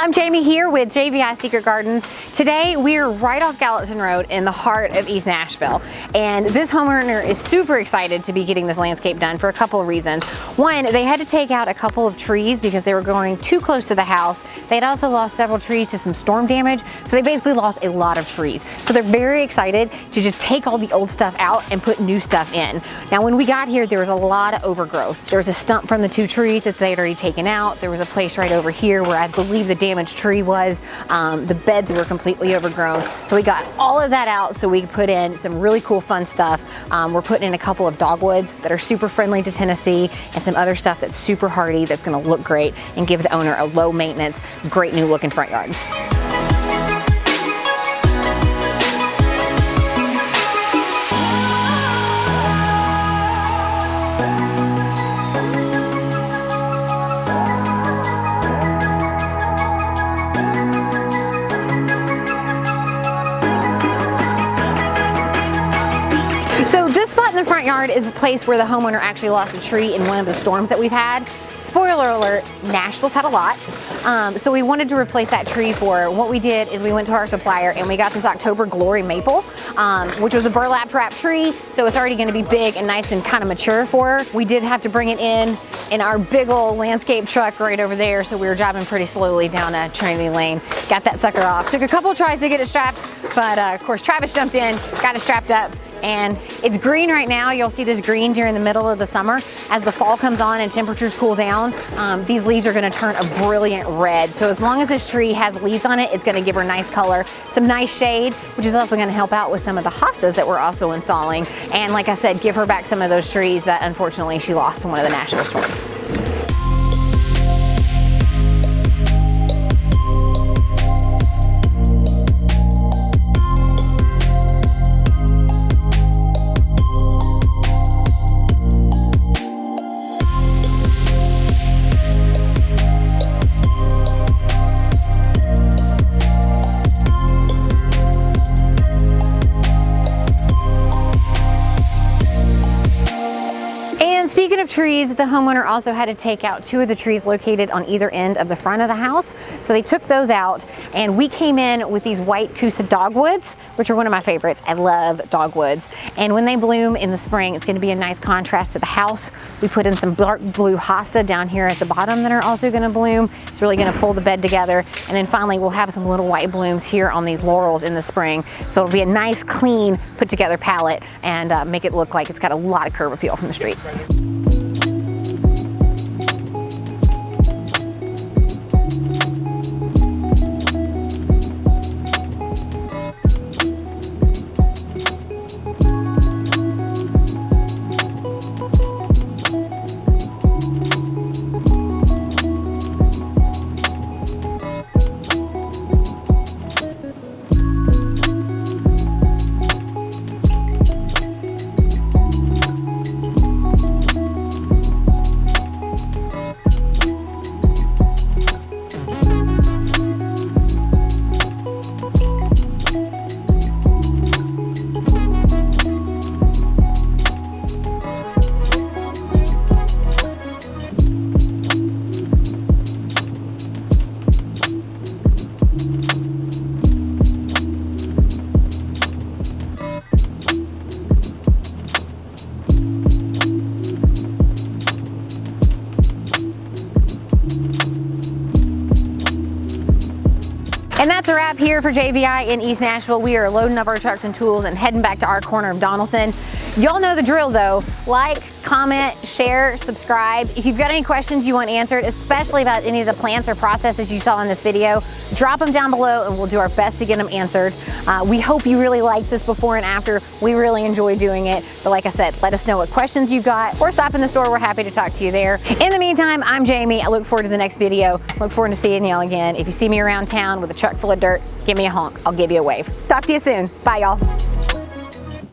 I'm Jamie here with JVI Secret Gardens. Today we're right off Gallatin Road in the heart of East Nashville. And this homeowner is super excited to be getting this landscape done for a couple of reasons. One, they had to take out a couple of trees because they were going too close to the house. They'd also lost several trees to some storm damage. So they basically lost a lot of trees. So they're very excited to just take all the old stuff out and put new stuff in. Now when we got here, there was a lot of overgrowth. There was a stump from the two trees that they had already taken out. There was a place right over here where I believe the damaged tree was. The beds were completely overgrown. So we got all of that out so we could put in some really cool fun stuff. We're putting in a couple of dogwoods that are super friendly to Tennessee and some other stuff that's super hardy that's gonna look great and give the owner a low maintenance, great new looking front yard. So this spot in the front yard is a place where the homeowner actually lost a tree in one of the storms that we've had. Spoiler alert, Nashville's had a lot. So we wanted to replace that tree for her. What we did is we went to our supplier and we got this October Glory maple, which was a burlap wrap tree. So it's already gonna be big and nice and kind of mature for her. We did have to bring it in our big old landscape truck right over there. So we were driving pretty slowly down Trinity Lane. Got that sucker off. Took a couple tries to get it strapped, but of course Travis jumped in, got it strapped up. And it's green right now. You'll see this green during the middle of the summer. As the fall comes on and temperatures cool down, these leaves are gonna turn a brilliant red. So as long as this tree has leaves on it, it's gonna give her nice color, some nice shade, which is also gonna help out with some of the hostas that we're also installing. And like I said, give her back some of those trees that unfortunately she lost in one of the Nashville storms. Speaking of trees, the homeowner also had to take out two of the trees located on either end of the front of the house. So they took those out and we came in with these white Kousa dogwoods, which are one of my favorites. I love dogwoods. And when they bloom in the spring, it's gonna be a nice contrast to the house. We put in some dark blue hosta down here at the bottom that are also gonna bloom. It's really gonna pull the bed together. And then finally, we'll have some little white blooms here on these laurels in the spring. So it'll be a nice, clean, put together palette and make it look like it's got a lot of curb appeal from the street. And that's a wrap here for JVI in East Nashville. We are loading up our trucks and tools and heading back to our corner of Donelson. Y'all know the drill though. Like, comment, share, subscribe. If you've got any questions you want answered, especially about any of the plants or processes you saw in this video, drop them down below and we'll do our best to get them answered. We hope you really liked this before and after. We really enjoy doing it. But like I said, let us know what questions you've got or stop in the store. We're happy to talk to you there. In the meantime, I'm Jamie. I look forward to the next video. Look forward to seeing y'all again. If you see me around town with a truck full of dirt, give me a honk. I'll give you a wave. Talk to you soon. Bye, y'all.